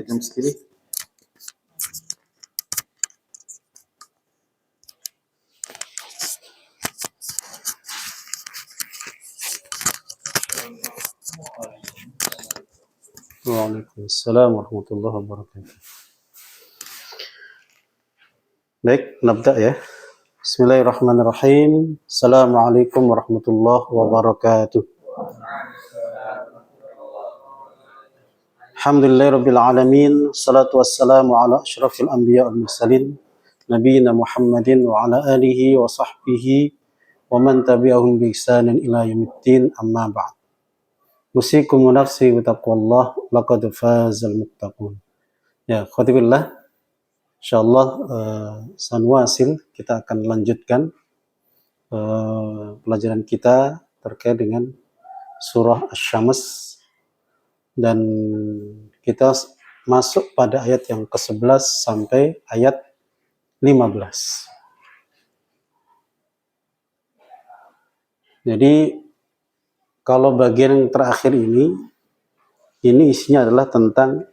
jam segini. Waalaikumsalam warahmatullahi wabarakatuh. Baik, nabda ya. Bismillahirrahmanirrahim. Assalamualaikum warahmatullahi wabarakatuh. Alhamdulillahirabbil alamin. Salatu wassalamu ala asyrafil anbiya wal mursalin nabiyina Muhammadin wa ala alihi wa sahbihi wa man tabi'ahum bi ihsanin ila yaumiddin, amma ba'd. Usikum wa nafsi bi taqwallah, laqad fazal muttaqun. Ya, khatibillah. Insyaallah sanwasil kita akan lanjutkan pelajaran kita terkait dengan surah Asy-Syams, dan kita masuk pada ayat yang ke-11 sampai ayat 15. Jadi kalau bagian yang terakhir ini isinya adalah tentang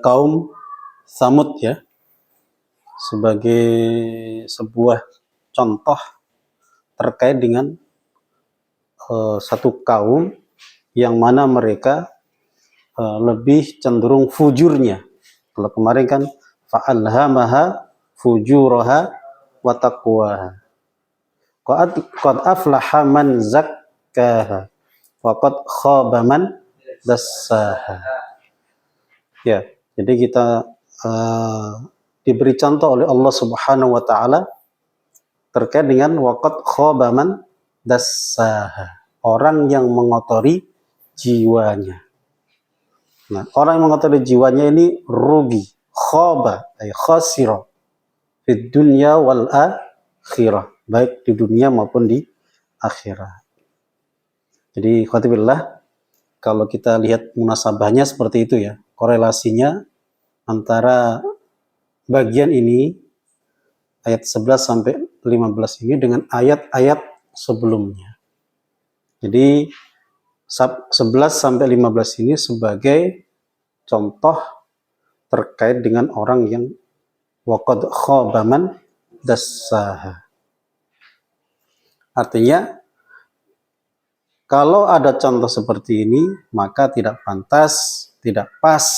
kaum Tsamud ya, sebagai sebuah contoh terkait dengan satu kaum yang mana mereka lebih cenderung fujurnya. Kalau kemarin kan fa'alhamaha fujuraha wa taqwaha. Qad aflaha man zakkaha wa qad khaba man dassaha. Ya, jadi kita diberi contoh oleh Allah Subhanahu wa taala terkait dengan wa qad khaba man dassaha. Orang yang mengotori jiwanya. Nah, orang yang mengotori jiwanya ini rugi, khaba ay khasira fid dunya wal akhirah, baik di dunia maupun di akhirat. Jadi khatibillah, kalau kita lihat munasabahnya seperti itu ya, korelasinya antara bagian ini ayat 11 sampai 15 ini dengan ayat-ayat sebelumnya. Jadi 11 sampai 15 ini sebagai contoh terkait dengan orang yang waqad khaba man dassaha. Artinya kalau ada contoh seperti ini, maka tidak pantas, tidak pas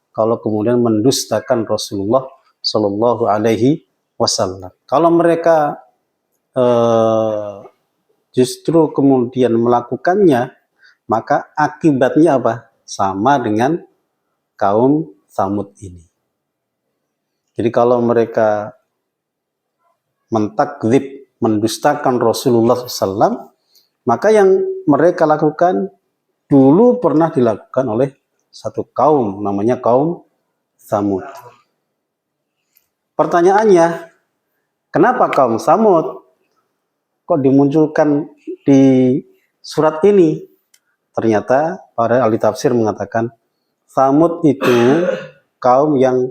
kalau kemudian mendustakan Rasulullah Shallallahu Alaihi Wasallam. Kalau mereka justru kemudian melakukannya, maka akibatnya apa? Sama dengan kaum Tsamud ini. Jadi kalau mereka mentakdzib, mendustakan Rasulullah SAW, maka yang mereka lakukan dulu pernah dilakukan oleh satu kaum, namanya kaum Tsamud. Pertanyaannya, kenapa kaum Tsamud kok dimunculkan di surat ini? Ternyata para ahli tafsir mengatakan Tsamud itu kaum yang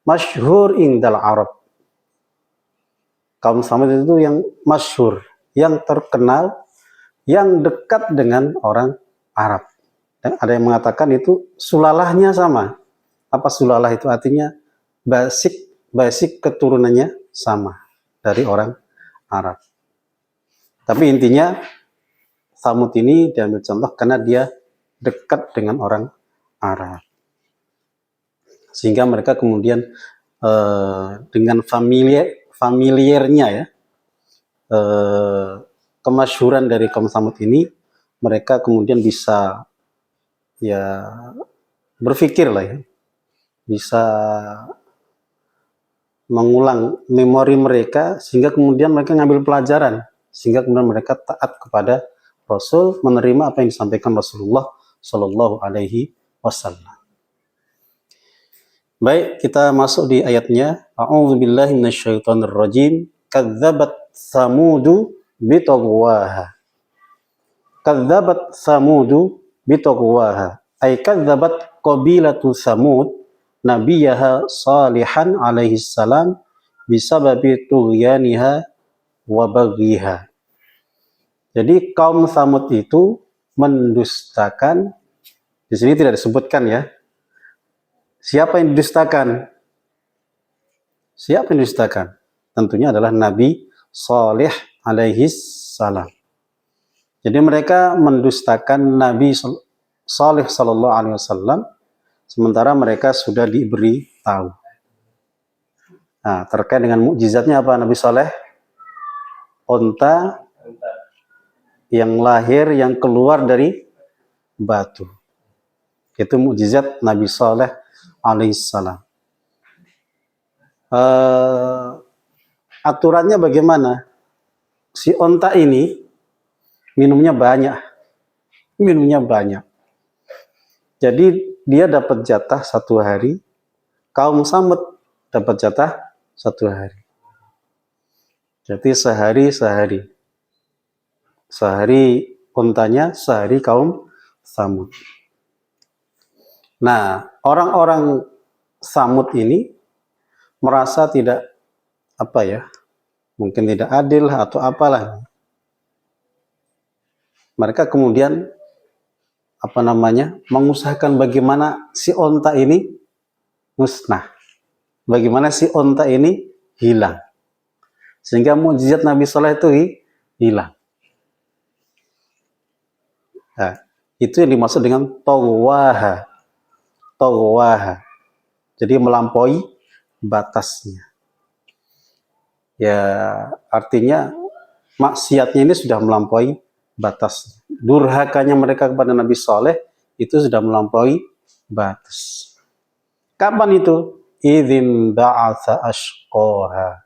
masyhur indal Arab. Kaum Tsamud itu yang masyhur, yang terkenal, yang dekat dengan orang Arab. Dan ada yang mengatakan itu sulalahnya sama. Apa sulalah itu? Artinya basic keturunannya sama dari orang Arab. Tapi intinya Tsamud ini diambil contoh karena dia dekat dengan orang Arab. Sehingga mereka kemudian dengan familiarnya ya, kemasyhuran dari kaum Tsamud ini, mereka kemudian bisa ya berpikir lah ya, bisa mengulang memori mereka sehingga kemudian mereka ngambil pelajaran, sehingga kemudian mereka taat kepada Rasul, menerima apa yang disampaikan Rasulullah Shallallahu Alaihi Wasallam. Baik, kita masuk di ayatnya. A'udzubillahi minasyaitonirrajim. Kadzabat Tsamudu bitagwaha. Kadzabat Tsamudu bitagwaha. Ay kadzabat qabilatu Tsamud nabiyaha Salihan alaihi salam bisababi tughyaniha wa baghiha. Jadi kaum Tsamud itu mendustakan, di sini tidak disebutkan ya, Siapa yang didustakan? Siapa yang didustakan? Tentunya adalah Nabi Saleh alaihi salam. Jadi mereka mendustakan Nabi Saleh sallallahu alaihi wasallam, sementara mereka sudah diberi tahu. Nah, terkait dengan mukjizatnya apa Nabi Saleh? Unta yang lahir, yang keluar dari batu. Itu mukjizat Nabi Saleh alaihissalam. Aturannya bagaimana? Si unta ini minumnya banyak. Jadi dia dapat jatah 1 hari, kaum Samud dapat jatah 1 hari. Jadi sehari untanya, sehari kaum Samud. Nah, orang-orang Samud ini merasa tidak mungkin tidak adil atau apalah. Mereka kemudian mengusahakan bagaimana si onta ini musnah, bagaimana si onta ini hilang, sehingga mukjizat Nabi Saleh itu hilang. Nah, itu yang dimaksud dengan tawaha. Jadi melampaui batasnya. Ya, artinya maksiatnya ini sudah melampaui batas. Durhakanya mereka kepada Nabi Saleh itu sudah melampaui batas. Kapan itu? Idzin ba'atsa ashqaha.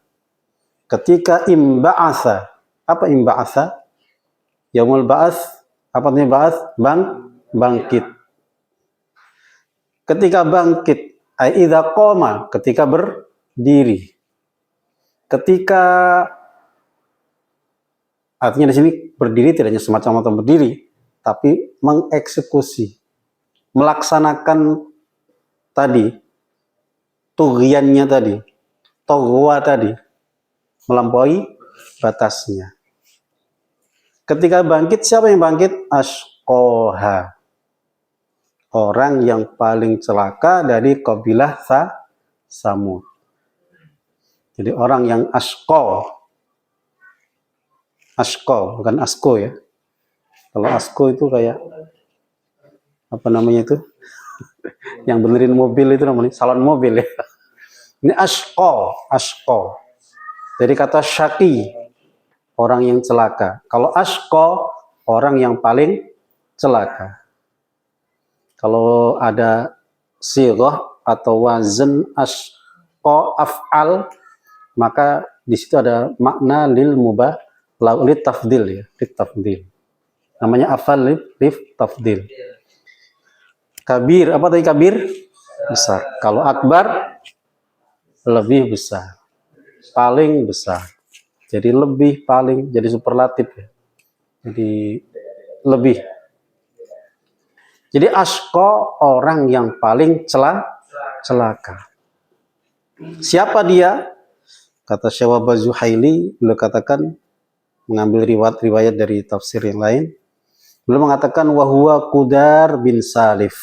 Ketika imba'atsa. Apa imba'atsa? Yaumul ba'ats. Apa artinya ba'ats? Bangkit. Ketika bangkit, ai idza qama, ketika berdiri. Ketika, artinya di sini berdiri tidak hanya semacam berdiri, tapi mengeksekusi, melaksanakan tadi, tughyannya tadi, togwa tadi, melampaui batasnya. Ketika bangkit, siapa yang bangkit? Ashqaha. Orang yang paling celaka dari kabilah Samud. Jadi orang yang ashqa, bukan asko ya. Kalau asko itu kayak yang benerin mobil itu namanya salon mobil ya. Ini ashqa. Dari kata syaqi, orang yang celaka. Kalau ashqa, orang yang paling celaka. Kalau ada sighah atau wazn ashqa af'al, maka di situ ada makna lil tafdil ya, tafdil. Namanya afal lil tafdil. Kabir, apa tadi kabir? Besar. Kalau akbar lebih besar. Paling besar. Jadi lebih, paling, jadi superlatif ya. Jadi lebih. Jadi ashqa, orang yang paling celaka. Siapa dia? Kata Syekh Zuhaili, beliau katakan, mengambil riwayat dari tafsir yang lain, beliau mengatakan wahwa Qudar bin Salif.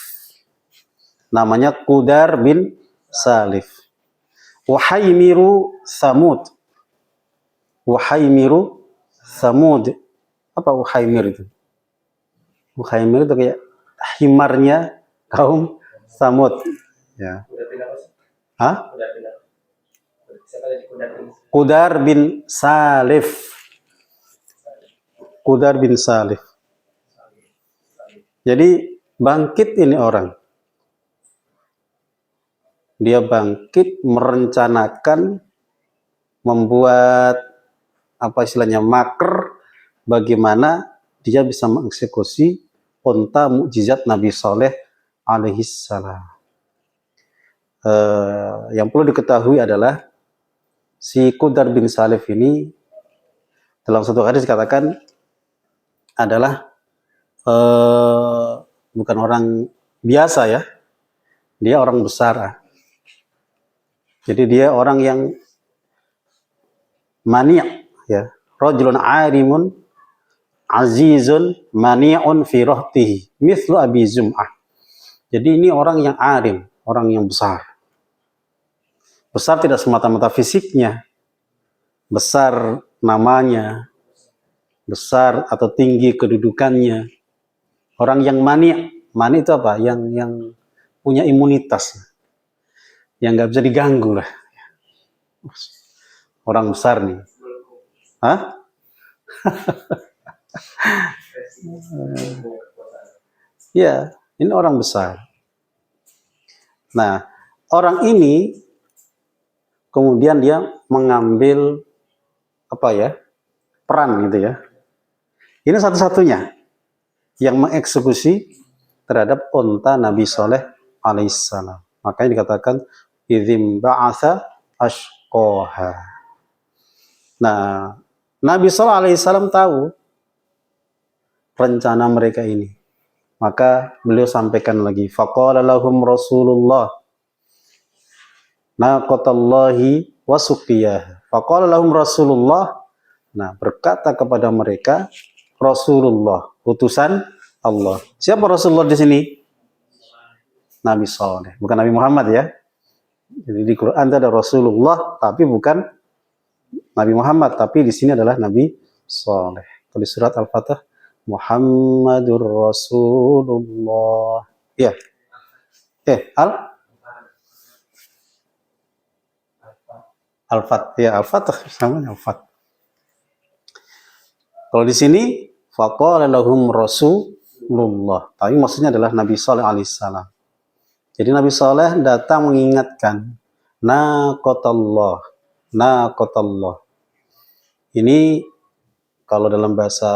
Namanya Qudar bin Salif. Wahaimiru Samud. Apa Wahaimir itu? Wahaimir itu kayak himarnya kaum Samud. Ya. Hah? Qudar bin Salif. Jadi bangkit ini orang. Dia bangkit merencanakan, membuat maker bagaimana dia bisa mengeksekusi unta mukjizat Nabi Saleh alaihissalam. Yang perlu diketahui adalah si Qudar bin Salif ini dalam satu hadis dikatakan adalah bukan orang biasa ya, dia orang besar. Jadi dia orang yang mani' ya, rajulun 'arimun azizun mani'un fi rahtihi mithlu Abi Zum'ah. Jadi ini orang yang arim, orang yang besar. Besar tidak semata-mata fisiknya, besar namanya, besar atau tinggi kedudukannya. Orang yang mani itu apa? Yang punya imunitas, yang nggak bisa diganggu lah. Orang besar nih. Hah? Ya, ini orang besar. Nah, orang ini kemudian dia mengambil peran gitu ya. Ini satu-satunya yang mengeksekusi terhadap unta Nabi Saleh alaihissalam. Makanya dikatakan idzim ba'atsa ashqaha. Nah, Nabi Saleh alaihissalam tahu rencana mereka ini. Maka beliau sampaikan lagi, faqala lahum Rasulullah naqatallahi wa suqiyah. Faqala lahum Rasulullah, nah berkata kepada mereka Rasulullah, utusan Allah. Siapa Rasulullah di sini? Nabi Saleh, bukan Nabi Muhammad ya. Jadi di Quran ada Rasulullah tapi bukan Nabi Muhammad, tapi di sini adalah Nabi Saleh. Di surat Al-Fatah Muhammadur Rasulullah. Ya. Al-Fat. Ya, Al-Fatah sama Al-Fat. Kalau di sini faqala lahum Rasulullah. Tapi maksudnya adalah Nabi Saleh alaihissalam. Jadi Nabi Saleh datang mengingatkan naqatallah. Ini kalau dalam bahasa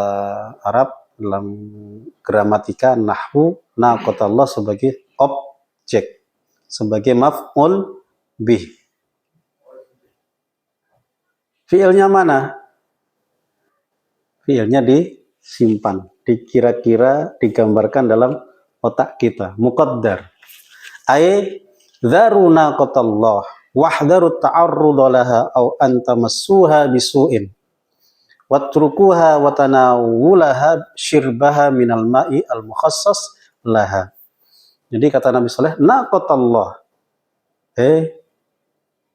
Arab, dalam gramatika nahwu, naqatallah sebagai objek, sebagai maf'ul bih. Fiilnya mana? Fiilnya disimpan, dikira-kira, digambarkan dalam otak kita, muqaddar. Ai dharu naqatallah wahdharu ta'arrud laha aw an tamassuha bisu'in watrukuha wa tanawulaha syirbaha minal ma'i al-mukhassas laha. Jadi kata Nabi Saleh, naqatallah,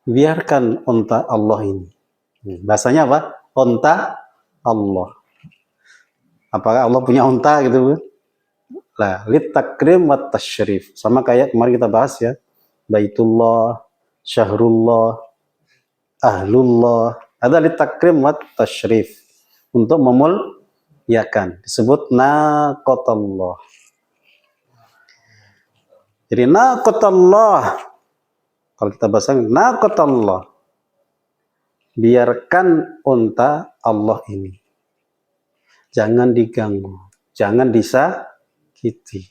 biarkan unta Allah ini. Bahasanya apa? Unta Allah. Apakah Allah punya unta gitu? Lah, lit takrim wa tasyrif. Sama kayak kemarin kita bahas ya. Baitullah, Syahrullah, Ahlullah. Ada lit takrim wa tasyrif. Untuk memuliakan. Disebut naqatallah. Jadi naqatallah. Kalau kita bahasakan naqatallah. Biarkan unta Allah ini. Jangan diganggu. Jangan disakiti.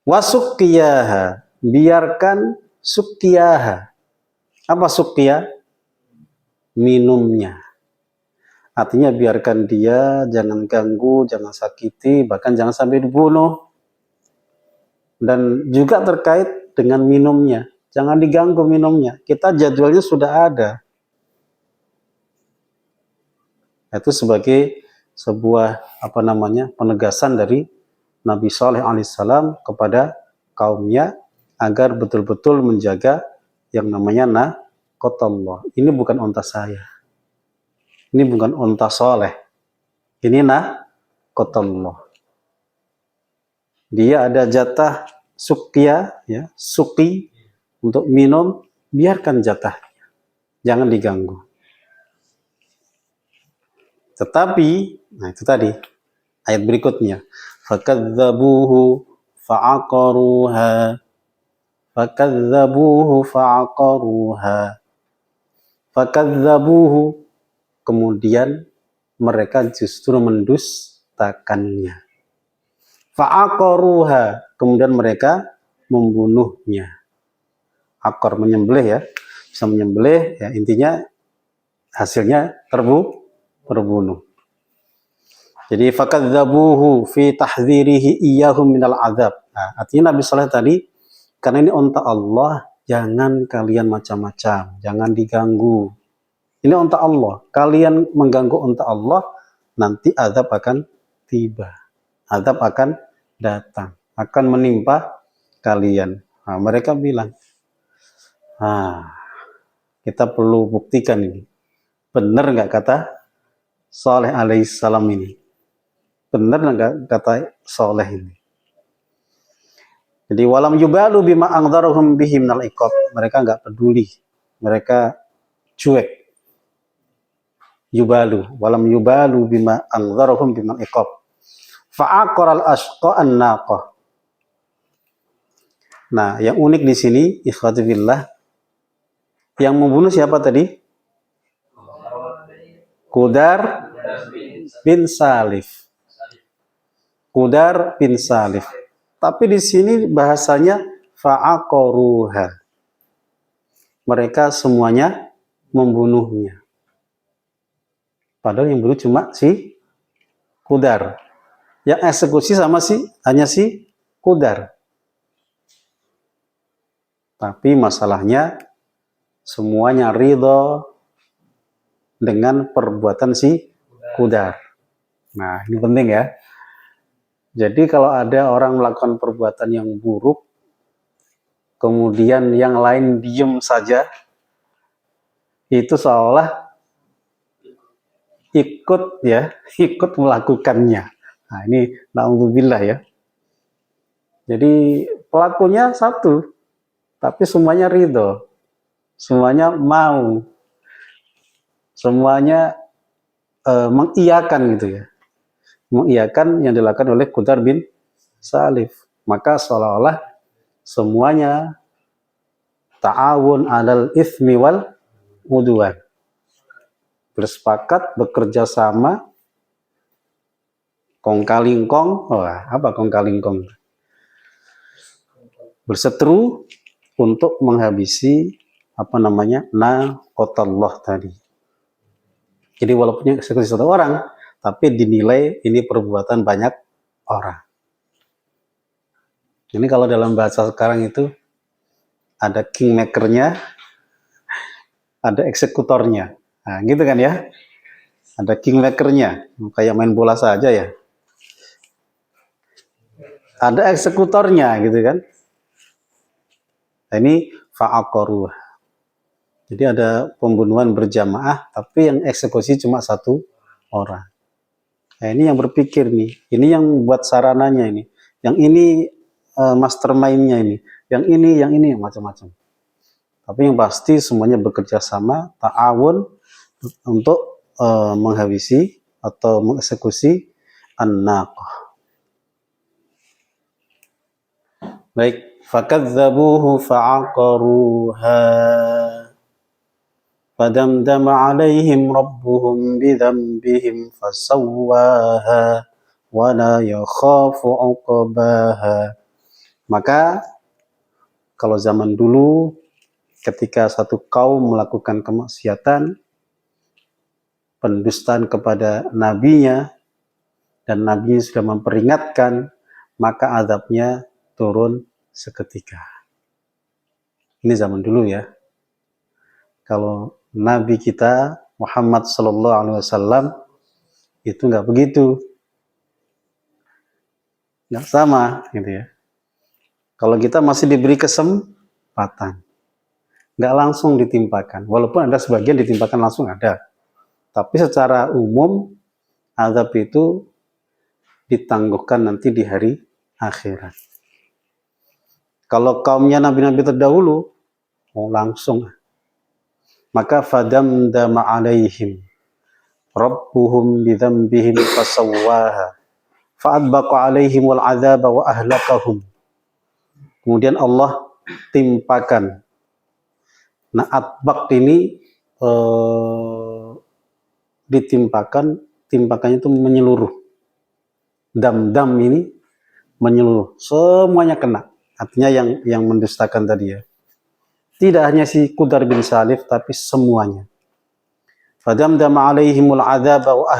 Wasuqiyaha. Biarkan suqiyaha. Apa suqiyah? Minumnya. Artinya biarkan dia, jangan ganggu, jangan sakiti, bahkan jangan sampai dibunuh. Dan juga terkait dengan minumnya. Jangan diganggu minumnya. Kita jadwalnya sudah ada. Itu sebagai sebuah penegasan dari Nabi Saleh alaihissalam kepada kaumnya agar betul-betul menjaga yang namanya naqatallah. Ini bukan unta saya. Ini bukan unta Saleh. Ini naqatallah. Dia ada jatah suqya, ya, suqi untuk minum, biarkan jatahnya. Jangan diganggu. Tetapi, nah itu tadi, ayat berikutnya. Fakadzabuhu fa'aqaruha. Fakadzabuhu fa'aqaruha. Fakadzabuhu. Kemudian mereka justru mendustakannya. Fa'aqaruha. Kemudian mereka membunuhnya. Akor menyembelih ya. Bisa menyembelih, ya intinya hasilnya terbunuh. Jadi fakadzabuhu fi tahdzirihi iyyahum minal adzab. Nah, artinya Nabi Saleh tadi, karena ini unta Allah, jangan kalian macam-macam, jangan diganggu. Ini unta Allah, kalian mengganggu unta Allah, nanti azab akan tiba. Azab akan datang, akan menimpa kalian. Nah, mereka bilang, kita perlu buktikan ini. Benar nggak kata Saleh alaihissalam ini? Benar nggak kata Saleh ini? Jadi walam yubalu bima angdharuhum bihi minal iqab. Mereka nggak peduli. Mereka cuek. Yubalu. Walam yubalu bima angdharuhum bimal iqab. Fa'aqaral ashqa an-naqah. Nah, yang unik di sini, ikhwati fillah, yang membunuh siapa tadi? Qudar bin Salif. Qudar bin Salif. Tapi di sini bahasanya fa'aqaruha. Mereka semuanya membunuhnya. Padahal yang bunuh cuma si Qudar. Yang eksekusi hanya si Qudar. Tapi masalahnya semuanya ridho dengan perbuatan si Qudar. Nah, ini penting ya. Jadi kalau ada orang melakukan perbuatan yang buruk, kemudian yang lain diem saja, itu seolah ikut melakukannya. Nah, ini na'udzubillah ya. Jadi pelakunya satu, tapi semuanya ridho, semuanya mau, semuanya mengiyakan gitu ya. Mengiyakan yang dilakukan oleh Qudar bin Salif. Maka seolah-olah semuanya ta'awun 'alal itsmi wal udwan. Bersepakat, bekerja sama, kong kaling kong. Apa kong kaling kong? Berseteru untuk menghabisi naqatallah tadi. Jadi walaupun eksekusi satu orang, tapi dinilai ini perbuatan banyak orang. Ini kalau dalam bahasa sekarang itu ada kingmakernya, ada eksekutornya. Nah, gitu kan ya. Ada kingmakernya, kayak main bola saja ya. Ada eksekutornya gitu kan. Nah, ini fa'aqaruh. Jadi ada pembunuhan berjamaah, tapi yang eksekusi cuma satu orang. Nah, ini yang berpikir nih, ini yang buat sarananya ini, yang ini mastermind-nya ini, yang ini macam-macam. Tapi yang pasti semuanya bekerja sama, ta'awun untuk menghabisi atau mengeksekusi an-naqah. Baik, fakadzabuhu fa'aqaruha. فَدَمْدَمَ عَلَيْهِمْ رَبُّهُمْ بِذَنبِهِمْ فَسَوَّاهَا وَلَا يَخَافُ عُقْبَاهَا. Maka kalau zaman dulu ketika satu kaum melakukan kemaksiatan, pendustaan kepada nabinya, dan nabinya sudah memperingatkan, maka azabnya turun seketika. Ini zaman dulu ya. Kalau Nabi kita Muhammad Sallallahu Alaihi Wasallam itu nggak begitu, nggak sama gitu ya. Kalau kita masih diberi kesempatan, nggak langsung ditimpakan, walaupun ada sebagian ditimpakan langsung ada, tapi secara umum azab itu ditangguhkan nanti di hari akhirat. Kalau kaumnya nabi-nabi terdahulu, langsung. Maka fadamdama alaihim rabbuhum bidzambihim fasawwaha fa'adbaqa alaihim wal adzaba wa ahlakahum. Kemudian Allah timpakan. Nah, atbaq ini timpakannya itu menyeluruh. Dam ini menyeluruh, semuanya kena. Artinya yang mendustakan tadi ya. Tidak hanya si Qudar bin Salif, tapi semuanya. Fadamdama alaihimul adzaba wa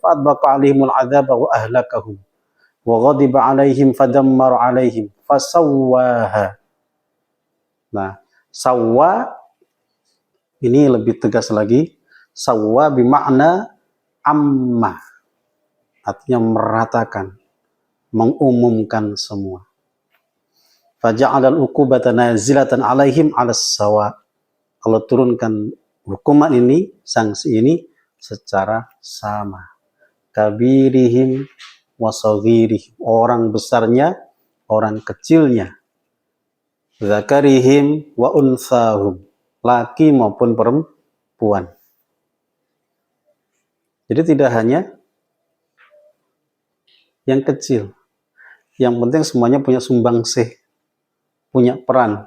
fa'adbaqa alaihimul adzaba wa ahlakahum. Wa ghadiba alaihim fadammar alaihim fasawwaha. Nah, sawwa ini lebih tegas lagi. Sawwa bermakna amma. Artinya meratakan, mengumumkan semua. faja'alal uqubata nazilatan 'alaihim 'alas sawa. Allah turunkan hukuman ini, sanksi ini secara sama. Kabirihim wa saghirihim, orang besarnya, orang kecilnya. Zakarihim wa unsahum, laki maupun perempuan. Jadi tidak hanya yang kecil, yang penting semuanya punya sumbangsih, punya peran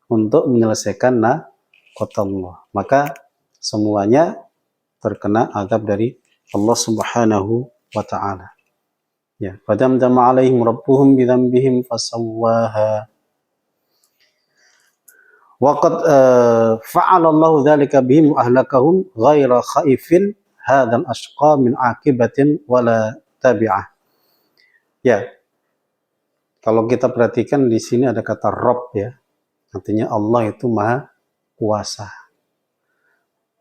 untuk menyelesaikan naqatallah. Maka semuanya terkena azab dari Allah Subhanahu wa ta'ala. Ya, fadamdama 'alaihim rabbuhum bidzambihim fasawwaha. Waqad fa'ala Allahu dzalika bihim ahlakahum ghaira khaifin hadzal ashqa min akibatin wala tabi'ah. Ya. Kalau kita perhatikan di sini ada kata Rabb ya. Artinya Allah itu Maha Kuasa.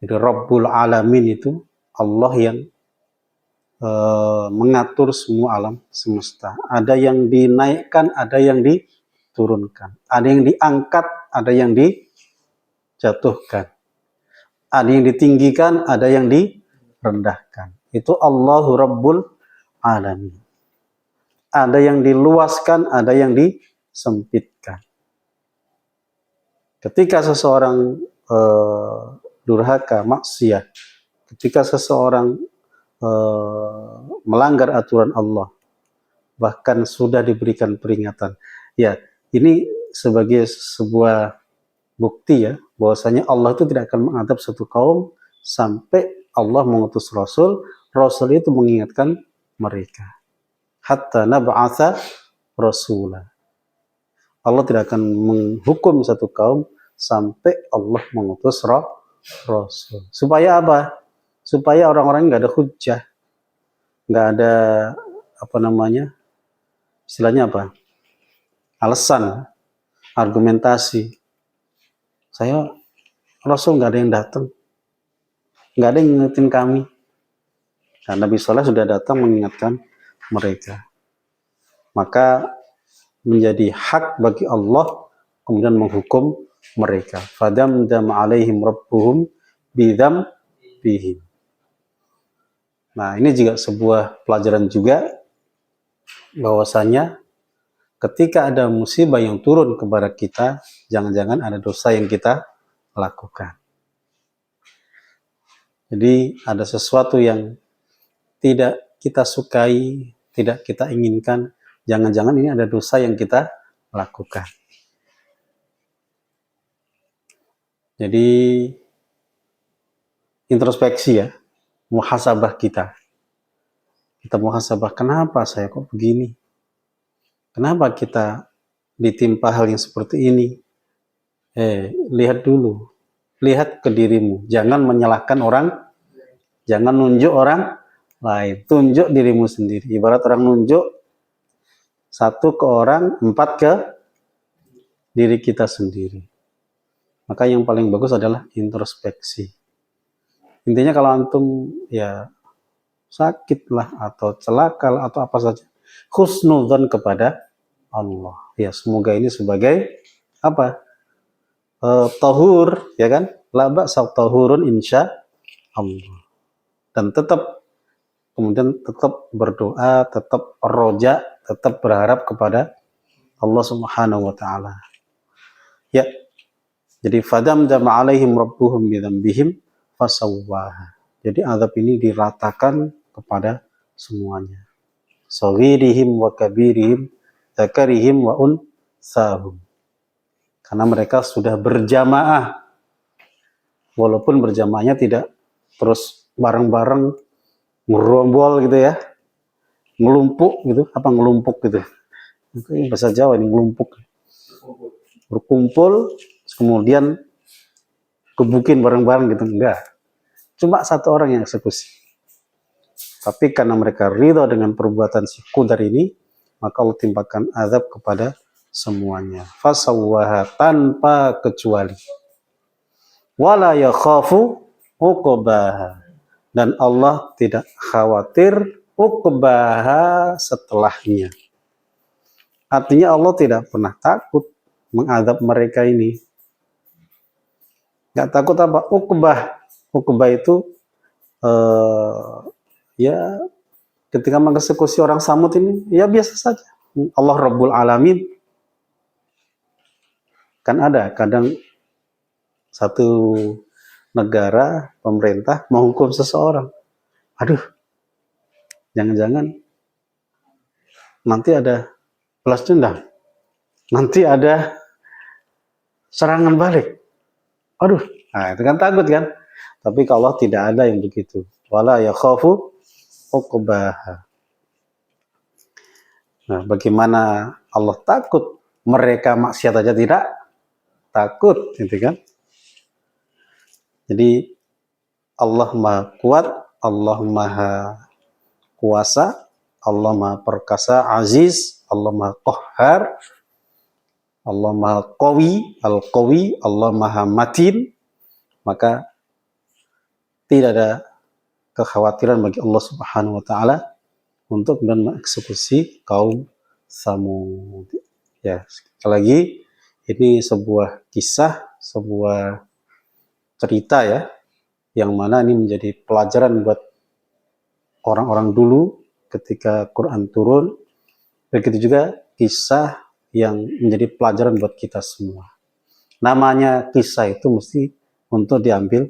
Jadi Rabbul Alamin itu Allah yang mengatur semua alam semesta. Ada yang dinaikkan, ada yang diturunkan. Ada yang diangkat, ada yang dijatuhkan. Ada yang ditinggikan, ada yang direndahkan. Itu Allahu Rabbul Alamin. Ada yang diluaskan, ada yang disempitkan. Ketika seseorang durhaka, maksiat, ketika seseorang melanggar aturan Allah, bahkan sudah diberikan peringatan. Ya, ini sebagai sebuah bukti ya, bahwasanya Allah itu tidak akan mengadab satu kaum sampai Allah mengutus Rasul. Rasul itu mengingatkan mereka. Hatta nab'atha rasulah. Allah tidak akan menghukum satu kaum sampai Allah mengutus Rasul. Supaya apa? Supaya orang-orang nggak ada hujjah, nggak ada istilahnya apa? Alasan, argumentasi. Saya Rasul nggak ada yang datang, nggak ada yang ngingetin kami. Nah, Nabi Saleh sudah datang mengingatkan mereka. Maka menjadi hak bagi Allah kemudian menghukum mereka. Fadamdam 'alaihim rabbuhum bidzambihim. Nah, ini juga sebuah pelajaran juga bahwasanya ketika ada musibah yang turun kepada kita, jangan-jangan ada dosa yang kita lakukan. Jadi ada sesuatu yang tidak kita sukai, tidak kita inginkan, jangan-jangan ini ada dosa yang kita lakukan. Jadi introspeksi ya, muhasabah kita. Kita muhasabah, kenapa saya kok begini? Kenapa kita ditimpa hal yang seperti ini? Lihat dulu. Lihat ke dirimu. Jangan menyalahkan orang. Jangan nunjuk orang lain. Tunjuk dirimu sendiri. Ibarat orang nunjuk 1 ke orang, 4 ke diri kita sendiri. Maka yang paling bagus adalah introspeksi. Intinya kalau antum ya sakit lah atau celaka lah atau apa saja, husnudzon kepada Allah. Ya, semoga ini sebagai apa? Tahur, ya kan? La ba'sa tahurun insya Allah. Dan kemudian tetap berdoa, tetap roja, tetap berharap kepada Allah Subhanahu wa taala. Ya. Jadi fadamdam 'alaihim rabbuhum bidzambihim fasawwaha. Jadi azab ini diratakan kepada semuanya. Saghirihim wa kabirihim, zakarihim wa unsahum. Karena mereka sudah berjamaah. Walaupun berjamaahnya tidak terus bareng-bareng ngerombol gitu ya. Ngelumpuk gitu, ngelumpuk gitu. Itu bahasa Jawa ini ngelumpuk. Berkumpul kemudian gebukin bareng-bareng gitu, enggak. Cuma 1 orang yang eksekusi. Tapi karena mereka ridha dengan perbuatan si Qudar ini, maka Allah timpakan azab kepada semuanya. Fasawwaha, tanpa kecuali. Wala yakhafu uqbaha. Dan Allah tidak khawatir uqbaha setelahnya. Artinya Allah tidak pernah takut mengadab mereka ini. Nggak takut apa? Uqbah. Uqbah itu ya ketika mengeksekusi orang Samud ini, ya biasa saja. Allah Rabbul Alamin. Kan ada kadang satu negara, pemerintah menghukum seseorang. Aduh, jangan-jangan nanti ada balas dendam. Nanti ada serangan balik. Aduh, nah itu kan takut kan? Tapi kalau tidak ada yang begitu. Wala yakhafu uqbaha. Nah, bagaimana Allah takut, mereka maksiat aja tidak takut, gitu kan? Jadi Allah Maha Kuat, Allah Maha Kuasa, Allah Maha Perkasa, Aziz, Allah Maha Qahhar, Allah Maha Qawi, Al-Qawi, Allah Maha Matin. Maka tidak ada kekhawatiran bagi Allah Subhanahu wa taala untuk mengeksekusi kaum Samud. Ya, sekali lagi ini sebuah kisah, sebuah cerita ya, yang mana ini menjadi pelajaran buat orang-orang dulu ketika Quran turun. Begitu juga kisah yang menjadi pelajaran buat kita semua. Namanya kisah itu mesti untuk diambil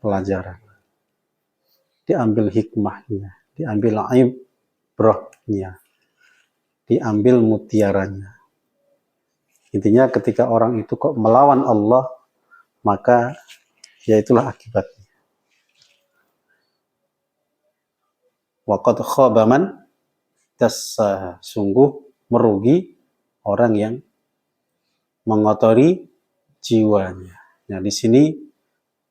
pelajaran, diambil hikmahnya, diambil ibrahnya, diambil mutiaranya. Intinya ketika orang itu kok melawan Allah, maka ya itulah akibatnya. Wa qad khaba man dassaha, sungguh merugi orang yang mengotori jiwanya. Nah, di sini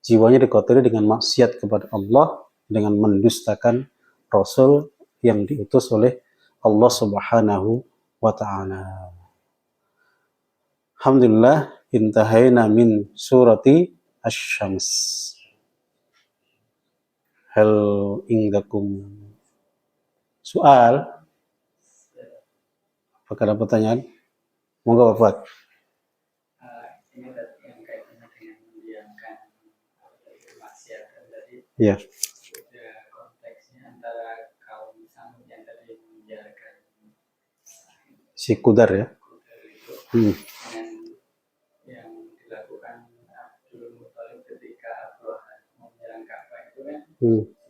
jiwanya dikotori dengan maksiat kepada Allah, dengan mendustakan Rasul yang diutus oleh Allah Subhanahu wa ta'ala. Alhamdulillah, intahaina min surati Asy-Syams. Hal indakum soal? Apakah ada pertanyaan? Monggo Bapak. Ini yang kaitannya dengan mendiamkan maksiat tadi. Iya. Konteksnya antara kaum Samud yang tadi membiarkan Si Kudar ya. Dengan yang dilakukan Abdul Muthalib ketika Abraha mau menyerang Ka'bah itu kan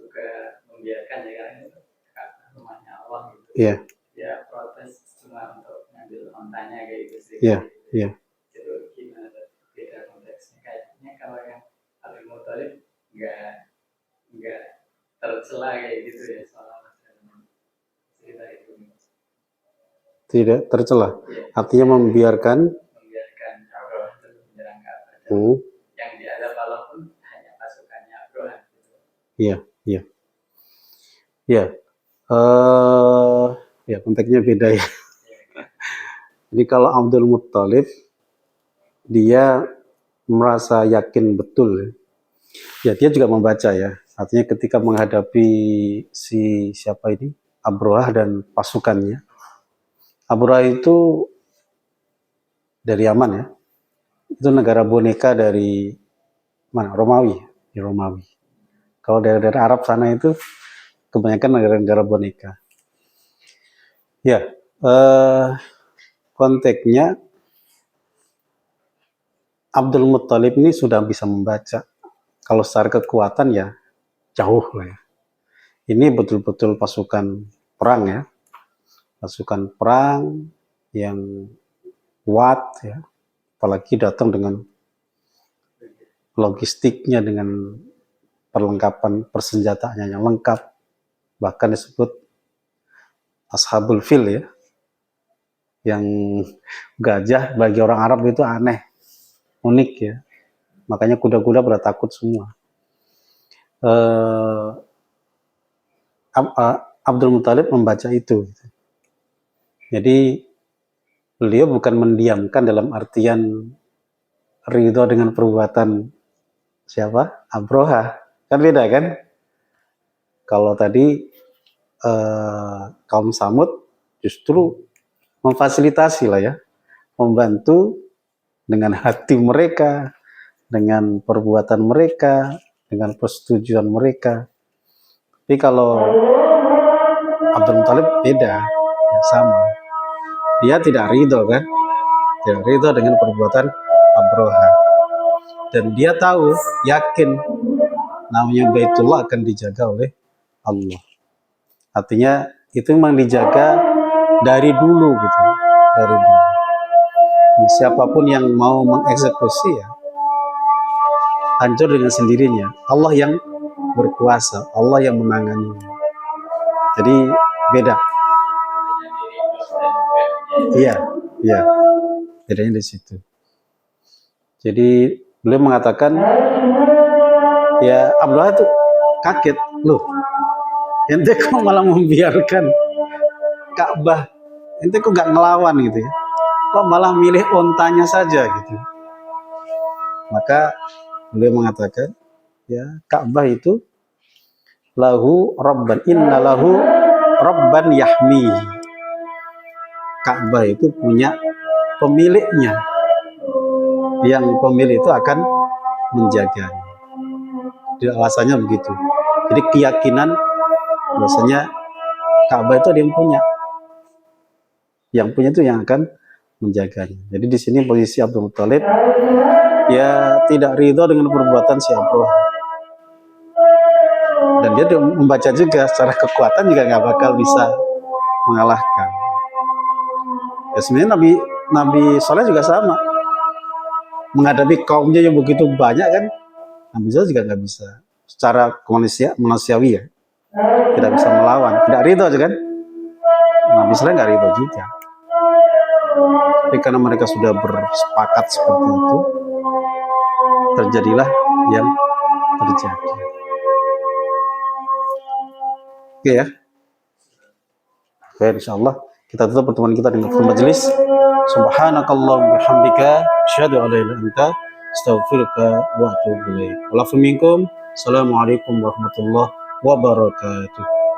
juga membiarkan ya, karena itu Ka'bah rumahnya Allah gitu. Iya. Ya protes cuma untuk ngambil ontanya kayak gitu sih. Iya, iya. Itu gimana beda konteksnya? Kayaknya kalau yang Abdul Muthalib nggak tercela kayak gitu ya soal cerita itu. Tidak tercela. Artinya membiarkan Abraha itu menyerang Ka'bah. Yang diadab Allah pun hanya pasukannya Abraha. Iya, iya. Iya. Ya konteksnya beda ya. Jadi kalau Abdul Muthalib dia merasa yakin betul ya, dia juga membaca ya. Artinya ketika menghadapi siapa ini, Abraha dan pasukannya. Abraha itu dari Yaman ya. Itu negara boneka dari mana? Romawi, di Romawi. Kalau dari Arab sana itu kebanyakan negara-negara boneka. Ya, konteksnya Abdul Muthalib ini sudah bisa membaca. Kalau secara kekuatan ya jauh lah ya. Ini betul-betul pasukan perang ya. Pasukan perang yang kuat ya. Apalagi datang dengan logistiknya, dengan perlengkapan persenjataannya yang lengkap. Bahkan disebut Ashabul Fil ya. Yang gajah bagi orang Arab itu aneh, unik ya. Makanya kuda-kuda pada takut semua. Abdul Muthalib membaca itu. Jadi beliau bukan mendiamkan dalam artian ridho dengan perbuatan siapa? Abraha. Kan beda kan? Kalau tadi kaum Samud justru memfasilitasi lah ya, membantu dengan hati mereka, dengan perbuatan mereka, dengan persetujuan mereka. Tapi kalau Abdul Muthalib beda, ya sama. Dia tidak ridho kan, tidak ridho dengan perbuatan Abraha. Dan dia tahu, yakin namanya Baitullah akan dijaga oleh Allah. Artinya itu memang dijaga dari dulu gitu, dari dulu. Siapapun yang mau mengeksekusi ya hancur dengan sendirinya. Allah yang berkuasa, Allah yang menangani. Jadi beda. Iya, iya. Bedanya di situ. Jadi beliau mengatakan, ya Abdullah itu kaget, loh, ente kok malah membiarkan Ka'bah, ente kok gak ngelawan gitu ya, kok malah milih ontanya saja gitu. Maka beliau mengatakan, ya Ka'bah itu lahu rabban, inna lahu rabban yahmihi. Ka'bah itu punya pemiliknya, yang pemilik itu akan menjaganya. Jadi alasannya begitu. Jadi keyakinan biasanya Ka'bah itu ada yang punya. Yang punya itu yang akan menjaganya. Jadi di sini posisi Abdul Muthalib ya tidak ridho dengan perbuatan si Abraha. Dan dia membaca juga secara kekuatan juga nggak bakal bisa mengalahkan. Ya sebenarnya Nabi Saleh juga sama. Menghadapi kaumnya yang begitu banyak kan, Nabi Saleh juga nggak bisa. Secara manusiawi ya, tidak bisa melawan, tidak ridho aja kan. Nabi Saleh nggak ridho juga. Tapi karena mereka sudah bersepakat seperti itu, terjadilah yang terjadi. Oke ya. Oke, insyaallah kita tutup pertemuan kita dengan majelis. Subhanakallahumma bihamdika asyhadu an la ilaha illa anta astaghfiruka wa atubu ilaik. Assalamualaikum warahmatullahi wabarakatuh.